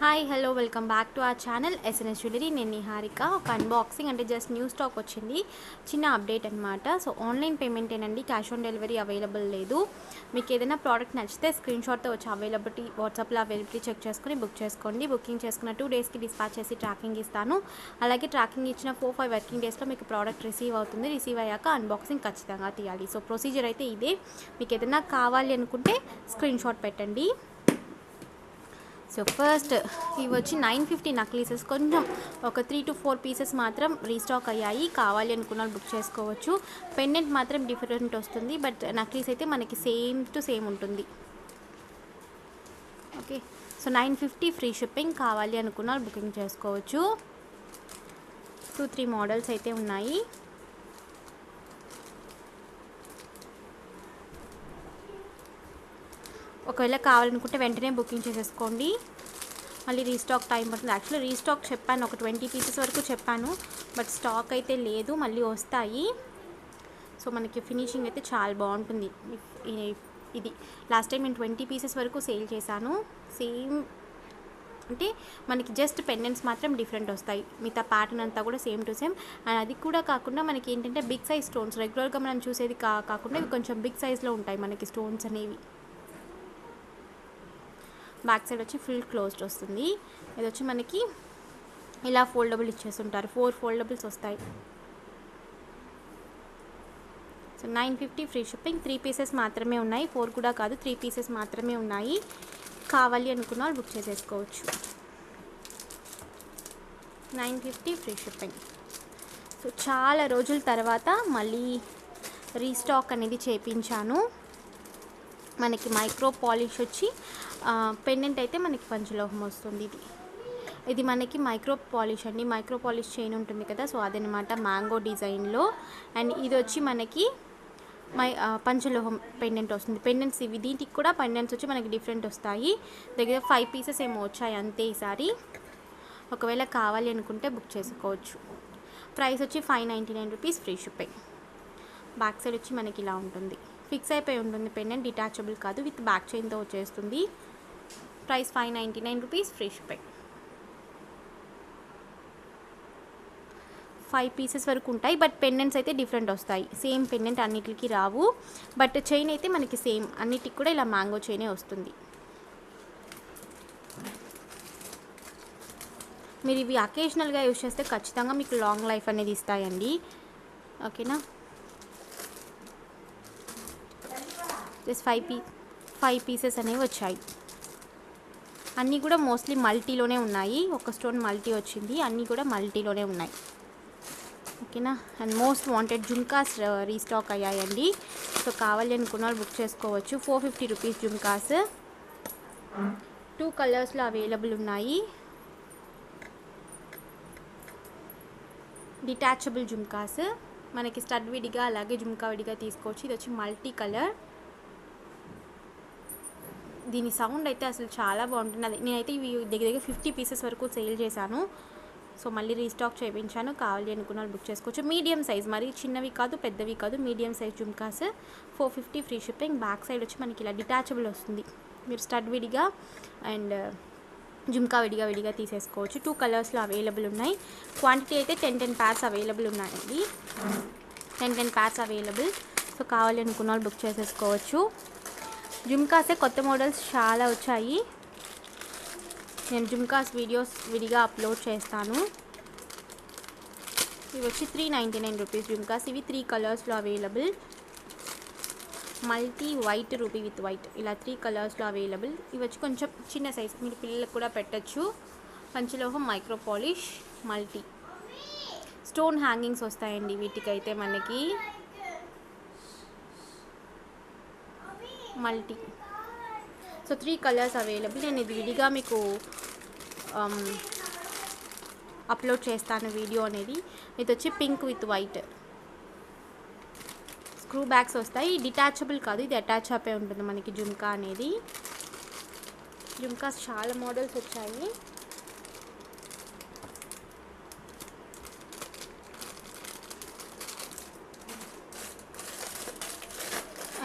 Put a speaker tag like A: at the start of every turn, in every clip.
A: Hi hello welcome back to our channel SNS jewellery. నేను నిహారిక. ఒక unboxing అంటే just new stock వచ్చింది, చిన్న అప్డేట్ అనమాట. సో ఆన్లైన్ పేమెంట్ ఏనండి, క్యాష్ ఆన్ డెలివరీ అవైలబుల్ లేదు. మీకు ఏదైనా ప్రోడక్ట్ నచ్చితే స్క్రీన్ షాట్తో వచ్చి అవైలబిలిటీ వాట్సాప్లో అవైలబిలిటీ చెక్ చేసుకుని బుక్ చేసుకోండి. బుకింగ్ చేసుకున్న 2 డేస్కి డిస్పాచ్ చేసి ట్రాకింగ్ ఇస్తాను. అలాగే ట్రాకింగ్ ఇచ్చిన 4-5 వర్కింగ్ డేస్లో మీకు ప్రోడక్ట్ రిసీవ్ అవుతుంది. రిసీవ్ అయ్యాక అన్బాక్సింగ్ ఖచ్చితంగా తీయాలి. సో ప్రొసీజర్ అయితే ఇదే. మీకు ఏదైనా కావాలి అనుకుంటే స్క్రీన్ షాట్ పెట్టండి. సో ఫస్ట్ ఇవి వచ్చి 950 నక్లీసెస్, కొంచెం ఒక 3 to 4 పీసెస్ మాత్రం రీస్టాక్ అయ్యాయి. కావాలి అనుకున్న బుక్ చేసుకోవచ్చు. పెండెంట్ మాత్రం డిఫరెంట్ వస్తుంది, బట్ నక్లీస్ అయితే మనకి సేమ్ టు సేమ్ ఉంటుంది. Okay, so 950 free shipping. కావాలి అనుకున్న బుకింగ్ చేసుకోవచ్చు. 2-3 మోడల్స్ అయితే ఉన్నాయి. ఒకవేళ కావాలనుకుంటే వెంటనే బుకింగ్ చేసేసుకోండి, మళ్ళీ రీస్టాక్ టైం పడుతుంది. యాక్చువల్లీ రీస్టాక్ చెప్పాను, ఒక 20 పీసెస్ వరకు చెప్పాను, బట్ స్టాక్ అయితే లేదు, మళ్ళీ వస్తాయి. సో మనకి ఫినిషింగ్ అయితే చాలా బాగుంటుంది. ఇది లాస్ట్ టైం నేను 20 పీసెస్ వరకు సేల్ చేశాను. సేమ్ అంటే మనకి జస్ట్ పెండెంట్స్ మాత్రం డిఫరెంట్ వస్తాయి, మిగతా ప్యాటర్న్ అంతా కూడా సేమ్ టు సేమ్. అండ్ అది కూడా కాకుండా మనకి ఏంటంటే బిగ్ సైజ్ స్టోన్స్, రెగ్యులర్గా మనం చూసేది కాకుండా ఇవి కొంచెం బిగ్ సైజ్లో ఉంటాయి మనకి స్టోన్స్ అనేవి. బ్యాక్ సైడ్ వచ్చి ఫుల్ క్లోజ్డ్ వస్తుంది. ఇది వచ్చి మనకి ఇలా ఫోల్డబుల్ ఇచ్చేస్తుంటారు, 4 ఫోల్డబుల్స్ వస్తాయి. So 950 free shipping. 3 పీసెస్ మాత్రమే ఉన్నాయి, 4 కూడా కాదు, 3 పీసెస్ మాత్రమే ఉన్నాయి. కావాలి అనుకున్న వాళ్ళు బుక్ చేసేసుకోవచ్చు. 950 ఫ్రీ షిప్పింగ్. సో చాలా రోజుల తర్వాత మళ్ళీ రీస్టాక్ అనేది చేయించాను. మనకి మైక్రో పాలిష్ వచ్చి పెండెంట్ అయితే మనకి పంచలోహం వస్తుంది. ఇది మనకి మైక్రో పాలిష్ అండి, మైక్రో పాలిష్ చైన్ ఉంటుంది కదా, సో అదనమాట మ్యాంగో డిజైన్లో. అండ్ ఇది వచ్చి మనకి పంచలోహం పెండెంట్ వస్తుంది. పెండెంట్స్ ఇవి, దీనికి కూడా పెండెంట్స్ వచ్చి మనకి డిఫరెంట్ వస్తాయి. దగ్గర 5 పీసెస్ ఏమో వచ్చాయి అంతే ఈసారి. ఒకవేళ కావాలి అనుకుంటే బుక్ చేసుకోవచ్చు. ప్రైస్ వచ్చి 599 rupees free shipping. Back side వచ్చి మనకి ఇలా ఉంటుంది, ఫిక్స్ అయిపోయి ఉంటుంది పెండెంట్, డిటాచబుల్ కాదు, విత్ బ్యాక్ చైన్తో వచ్చేస్తుంది. Price 599 rupees free shipping. 5 pieces వరకు ఉంటాయి, బట్ పెండెంట్స్ అయితే డిఫరెంట్ వస్తాయి. సేమ్ పెండెంట్ అన్నిటికి రావు, బట్ చైన్ అయితే మనకి సేమ్, అన్నిటికి కూడా ఇలా మ్యాంగో చైనే వస్తుంది. మీరు ఇవి అకేషనల్గా యూజ్ చేస్తే ఖచ్చితంగా మీకు లాంగ్ లైఫ్ అనేది ఇస్తాయండి. ఓకేనా, జస్ట్ 5 పీసెస్ అనేవి వచ్చాయి. అన్నీ కూడా మోస్ట్లీ మల్టీలోనే ఉన్నాయి, ఒక స్టోన్ మల్టీ వచ్చింది, అన్నీ కూడా మల్టీలోనే ఉన్నాయి. ఓకేనా, and most wanted jhumkas restock అయ్యాయండి. సో కావాలి అనుకున్న వాళ్ళు బుక్ చేసుకోవచ్చు. 450 రూపీస్ జుమ్కాస్, 2 కలర్స్లో అవైలబుల్ ఉన్నాయి. డిటాచబుల్ జుమ్కాస్, మనకి స్టడ్ విడిగా అలాగే జుమ్కా విడిగా తీసుకోవచ్చు. ఇది వచ్చి మల్టీ కలర్. దీని సౌండ్ అయితే అసలు చాలా బాగుంటుంది. నేనైతే ఇవి దగ్గర 50 పీసెస్ వరకు సేల్ చేశాను. సో మళ్ళీ రీస్టాక్ చేయించాను. కావాలి అనుకున్న వాళ్ళు బుక్ చేసుకోవచ్చు. మీడియం సైజ్, మరి చిన్నవి కాదు పెద్దవి కాదు, medium size jhumkas 450 free shipping. Back side వచ్చి మనకి ఇలా డిటాచబుల్ వస్తుంది, మీరు స్టడ్ విడిగా అండ్ జుమ్కా విడిగా తీసేసుకోవచ్చు. 2 కలర్స్లో అవైలబుల్ ఉన్నాయి. క్వాంటిటీ అయితే 10 ప్యార్స్ అవైలబుల్ ఉన్నాయండి, 10 ప్యార్స్ అవైలబుల్. సో కావాలి అనుకున్న వాళ్ళు బుక్ చేసేసుకోవచ్చు. జుమ్కాసే కొత్త మోడల్స్ చాలా వచ్చాయి, నేను జుమ్కాస్ వీడియోస్ విడిగా అప్లోడ్ చేస్తాను. ఇవి వచ్చి 399 రూపీస్ జుమ్కాస్. ఇవి 3 కలర్స్లో available, multi white, ruby with white, ఇలా 3 కలర్స్లో అవైలబుల్. ఇవి వచ్చి కొంచెం చిన్న సైజ్, మీరు పిల్లలకు కూడా పెట్టచ్చు. పంచలోహం micro polish multi. Stone hangings వస్తాయండి వీటికైతే మనకి మల్టీ. So 3 colours available. నేను ఇది విడిగా మీకు అప్లోడ్ చేస్తాను వీడియో అనేది. ఇది వచ్చి pink with white, screw bags వస్తాయి. డిటాచబుల్ కాదు, ఇది అటాచ్ అయిపోయి ఉంటుంది మనకి జుమ్కా అనేది. జుమ్కాస్ చాలా మోడల్స్ వచ్చాయి.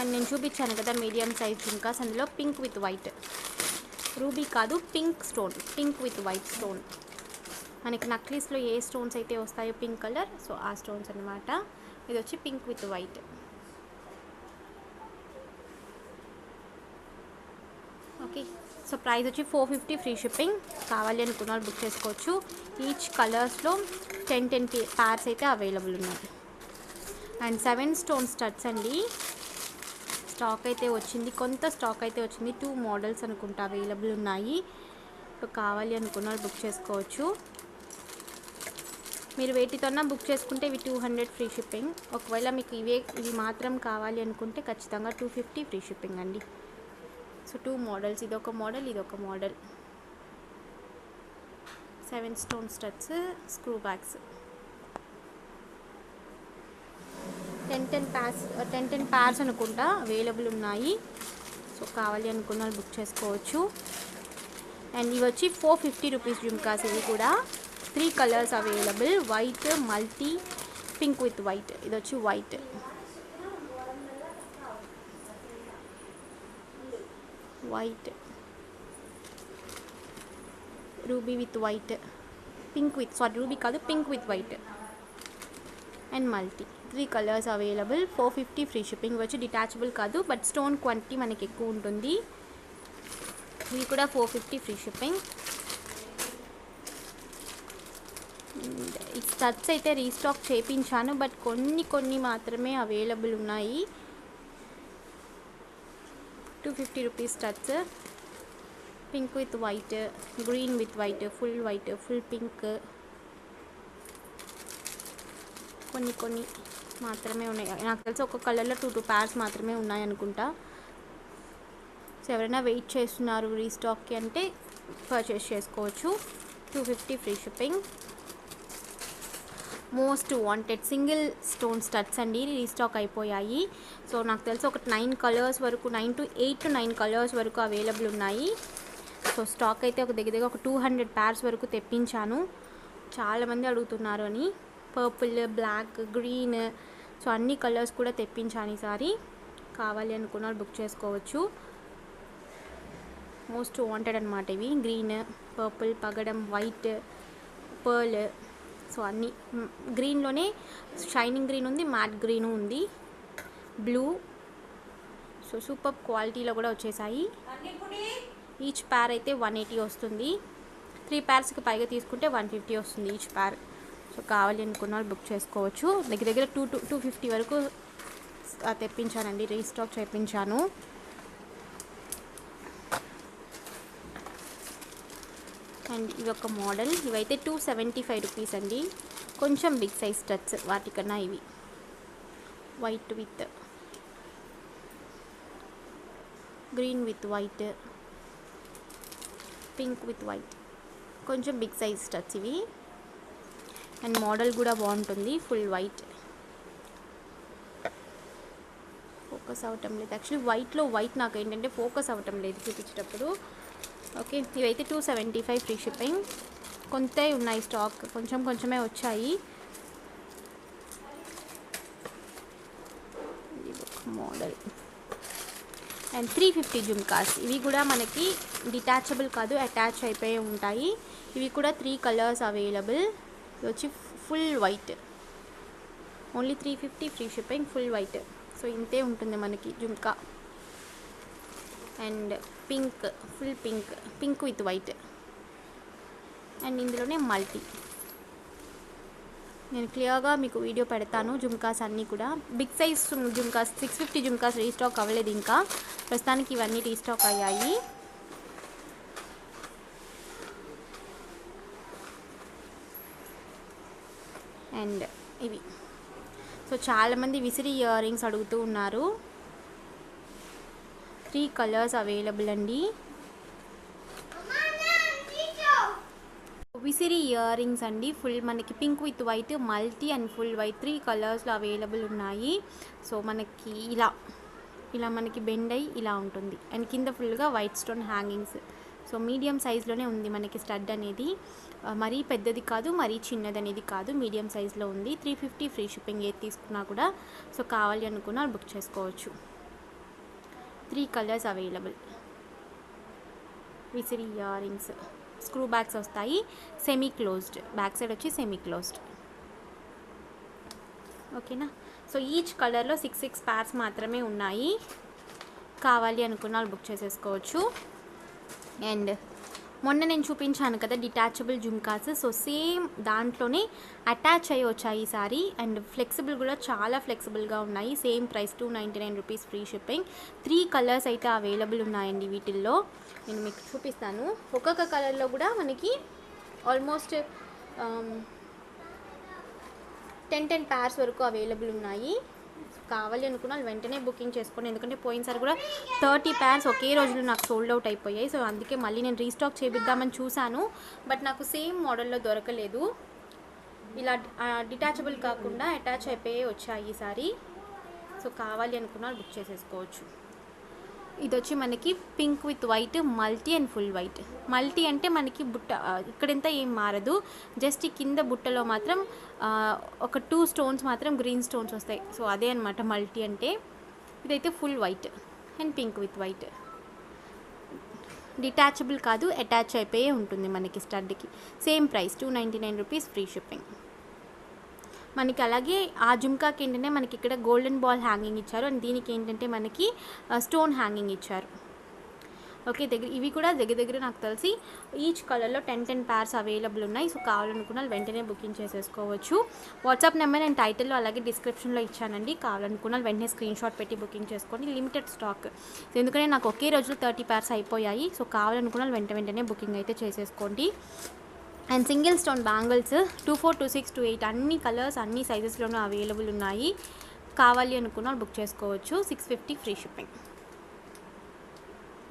A: అండ్ నేను చూపించాను కదా మీడియం సైజ్ జుమ్కాస్, అందులో పింక్ విత్ వైట్. రూబీ కాదు, pink stone, pink with white stone. మనకి నక్లీస్లో ఏ స్టోన్స్ అయితే వస్తాయో పింక్ కలర్, సో ఆ స్టోన్స్ అనమాట. ఇది వచ్చి pink with white. Okay, so price వచ్చి 450 ఫ్రీ షిప్పింగ్. కావాలి అనుకున్న వాళ్ళు బుక్ చేసుకోవచ్చు. ఈచ్ కలర్స్లో 10 ప్యార్స్ అయితే అవైలబుల్ ఉన్నాయి. అండ్ 7 స్టోన్ స్టడ్స్ అండి. స్టాక్ అయితే వచ్చింది, కొంత స్టాక్ అయితే వచ్చింది. 2 మోడల్స్ అనుకుంటా అవైలబుల్ ఉన్నాయి. సో కావాలి అనుకున్న వాళ్ళు బుక్ చేసుకోవచ్చు. మీరు వేటితోన్నా బుక్ చేసుకుంటే ఇవి 200 ఫ్రీ షిప్పింగ్. ఒకవేళ మీకు ఇవి మాత్రం కావాలి అనుకుంటే ఖచ్చితంగా 250 ఫ్రీ షిప్పింగ్ అండి. సో 2 మోడల్స్, ఇదొక మోడల్, ఇదొక model. 7 stone studs, screw bags. 10 pairs అనుకుంటా అవైలబుల్ ఉన్నాయి. సో కావాలి అనుకున్న వాళ్ళు బుక్ చేసుకోవచ్చు. అండ్ ఇవి వచ్చి 450 రూపీస్ జుమ్కాస్. ఇవి కూడా 3 colours available, white, multi, pink with white. ఇది వచ్చి white, white, ruby with white, pink with, sorry ruby కాదు, pink with white and multi. 3 colours available. 450 free shipping. వచ్చి డిటాచబుల్ కాదు, బట్ స్టోన్ క్వాంటిటీ మనకి ఎక్కువ ఉంటుంది. ఇవి కూడా 450 ఫ్రీ షిప్పింగ్. ఈ స్టడ్స్ అయితే రీస్టాక్ చేయించాను, బట్ కొన్ని మాత్రమే అవైలబుల్ ఉన్నాయి. 250 rupees studs. Pink with white, green with white, full white, full pink. కొన్ని మాత్రమే ఉన్నాయి. నాకు తెలిసి ఒక కలర్లో 2 ప్యార్స్ మాత్రమే ఉన్నాయి అనుకుంటా. సో ఎవరైనా వెయిట్ చేస్తున్నారు రీస్టాక్కి అంటే పర్చేస్ చేసుకోవచ్చు. 250 free shipping. Most wanted single stone studs అండి, రీస్టాక్ అయిపోయాయి. సో నాకు తెలిసి ఒక 9 కలర్స్ వరకు, 8 to 9 కలర్స్ వరకు అవైలబుల్ ఉన్నాయి. సో స్టాక్ అయితే ఒక దగ్గర ఒక 200 ప్యార్స్ వరకు తెప్పించాను. చాలామంది అడుగుతున్నారు అని. పర్పుల్, బ్లాక్, గ్రీన్, సో అన్ని కలర్స్ కూడా తెప్పించాను ఈసారి. కావాలి అనుకున్న వాళ్ళు బుక్ చేసుకోవచ్చు. మోస్ట్ వాంటెడ్ అనమాట ఇవి. గ్రీన్, పర్పుల్, పగడం, వైట్, పర్ల్. సో అన్నీ గ్రీన్లోనే షైనింగ్ గ్రీన్ ఉంది, మ్యాట్ గ్రీను ఉంది, బ్లూ. సో సూపర్ క్వాలిటీలో కూడా వచ్చేసాయి. ఈచ్ ప్యార్ అయితే 180 వస్తుంది. 3 ప్యార్స్కి పైగా తీసుకుంటే 150 వస్తుంది ఈచ్ ప్యార్. సో కావాలి అనుకున్న వాళ్ళు బుక్ చేసుకోవచ్చు. దగ్గర 250 వరకు తెప్పించానండి, రీస్టాక్ చేయించాను. అండ్ ఇవి ఒక మోడల్. ఇవైతే 275 రూపీస్ అండి. కొంచెం బిగ్ సైజ్ స్టడ్స్ వాటికన్నా ఇవి. White with green with white, pink with white, కొంచెం బిగ్ సైజ్ స్టడ్స్ ఇవి. అండ్ మోడల్ కూడా బాగుంటుంది, ఫుల్ వైట్. ఫోకస్ అవ్వటం లేదు యాక్చువల్లీ. వైట్లో వైట్ నాకు ఏంటంటే ఫోకస్ అవ్వటం లేదు చూపించేటప్పుడు. ఓకే, ఇవైతే 275 ఫ్రీ షిప్పింగ్. కొంతే ఉన్నాయి స్టాక్, కొంచెమే వచ్చాయి. ఇది ఒక మోడల్. అండ్ 350 జుమ్కాస్. ఇవి కూడా మనకి డిటాచబుల్ కాదు, అటాచ్ అయిపోయి ఉంటాయి. ఇవి కూడా 3 కలర్స్ అవైలబుల్. ఇది వచ్చి full white, only 350 free shipping, full white. So ఇంతే ఉంటుంది మనకి jhumka. And pink, full pink, pink with white. And ఇందులోనే మల్టీ. నేను క్లియర్గా మీకు వీడియో పెడతాను. జుమ్కాస్ అన్నీ కూడా big size jhumkas. 650 jhumkas restock అవ్వలేదు ఇంకా, ప్రస్తుతానికి ఇవన్నీ రీస్టాక్ అయ్యాయి. అండ్ ఇవి. సో చాలామంది విసిరి ఇయర్ రింగ్స్ అడుగుతూ ఉన్నారు. 3 కలర్స్ అవైలబుల్ అండి. విసిరి ఇయర్ రింగ్స్ అండి, ఫుల్ మనకి pink with white, multi and full white 3 కలర్స్లో అవైలబుల్ ఉన్నాయి. సో మనకి ఇలా మనకి బెండ్ అయ్యి ఇలా ఉంటుంది. అండ్ కింద ఫుల్గా white stone hangings. So medium సైజ్లోనే ఉంది మనకి స్టడ్ అనేది. మరీ పెద్దది కాదు, మరీ చిన్నది అనేది కాదు, మీడియం సైజ్లో ఉంది. 350 ఫ్రీ షిప్పింగ్ ఏది తీసుకున్నా కూడా. సో కావాలి అనుకున్నా బుక్ చేసుకోవచ్చు. 3 కలర్స్ అవైలబుల్. విసిరి ఇయర్ రింగ్స్, స్క్రూ బ్యాగ్స్ వస్తాయి, సెమీ క్లోజ్డ్, బ్యాక్ సైడ్ వచ్చి సెమీ క్లోజ్డ్. ఓకేనా. సో ఈచ్ కలర్లో 6 pairs మాత్రమే ఉన్నాయి. కావాలి అనుకున్న వాళ్ళు బుక్ చేసేసుకోవచ్చు. అండ్ మొన్న నేను చూపించాను కదా డిటాచబుల్ జుమ్కాస్, సో సేమ్ దాంట్లోనే అటాచ్ అయ్యి వచ్చాయి ఈసారి. అండ్ ఫ్లెక్సిబుల్ కూడా చాలా ఫ్లెక్సిబుల్గా ఉన్నాయి. Same price 299 rupees, free shipping. 3 colours అయితే అవైలబుల్ ఉన్నాయండి వీటిల్లో. నేను మీకు చూపిస్తాను. ఒక్కొక్క కలర్లో కూడా మనకి ఆల్మోస్ట్ 10 pairs వరకు అవైలబుల్ ఉన్నాయి. కావాలి అనుకున్న వాళ్ళు వెంటనే బుకింగ్ చేసుకోండి. ఎందుకంటే పోయినసారి కూడా 30 pairs ఒకే రోజులో నాకు సోల్డ్ అవుట్ అయిపోయాయి. సో అందుకే మళ్ళీ నేను రీస్టాక్ చేపిద్దామని చూశాను, బట్ నాకు సేమ్ మోడల్లో దొరకలేదు. ఇలా డిటాచబుల్ కాకుండా అటాచ్ అయిపోయి వచ్చాయి ఈసారి. సో కావాలి అనుకున్న వాళ్ళు బుక్ చేసేసుకోవచ్చు. ఇది వచ్చి మనకి pink with white, multi and full white. Multi అంటే మనకి బుట్ట ఇక్కడంతా ఏం మారదు, జస్ట్ ఈ కింద బుట్టలో మాత్రం ఒక 2 stones మాత్రం గ్రీన్ స్టోన్స్ వస్తాయి. సో అదే అనమాట మల్టీ అంటే. ఇదైతే full white and pink with white. Detachable కాదు, అటాచ్ అయిపోయే ఉంటుంది మనకి స్టడ్కి. Same price 299 rupees, free shipping. మనకి అలాగే ఆ జుమ్కాకి ఏంటంటే మనకి ఇక్కడ గోల్డెన్ బాల్ హ్యాంగింగ్ ఇచ్చారు, అండ్ దీనికి ఏంటంటే మనకి స్టోన్ హ్యాంగింగ్ ఇచ్చారు. ఓకే, ఇవి కూడా దగ్గర నాకు తెలిసి ఈచ్ కలర్లో 10 pairs అవైలబుల్ ఉన్నాయి. సో కావాలనుకున్న వెంటనే బుకింగ్ చేసేసుకోవచ్చు. వాట్సాప్ నెంబర్ నేను టైటిల్లో అలాగే డిస్క్రిప్షన్లో ఇచ్చానండి. కావాలనుకున్న వెంటనే స్క్రీన్ షాట్ పెట్టి బుకింగ్ చేసుకోండి. లిమిటెడ్ స్టాక్, ఎందుకంటే నాకు ఒకే రోజులో 30 pairs అయిపోయాయి. సో కావాలనుకున్న వెంటనే బుకింగ్ అయితే చేసేసుకోండి. అండ్ సింగిల్ స్టోన్ బ్యాంగిల్స్ 24, 26, 28 అన్ని కలర్స్ అన్ని సైజెస్లోనూ అవైలబుల్ ఉన్నాయి. కావాలి అనుకున్న బుక్ చేసుకోవచ్చు. 650 ఫ్రీ షిప్పింగ్.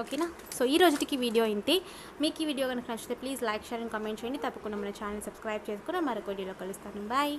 A: ఓకేనా. సో ఈ రోజుకి వీడియో ఇంతే. మీకు ఈ వీడియో కనుక నచ్చితే please like, share and comment చేయండి. తప్పకుండా మన ఛానల్ సబ్స్క్రైబ్ చేసుకుని మరొక వీడియోలో కలుస్తాను. బాయ్.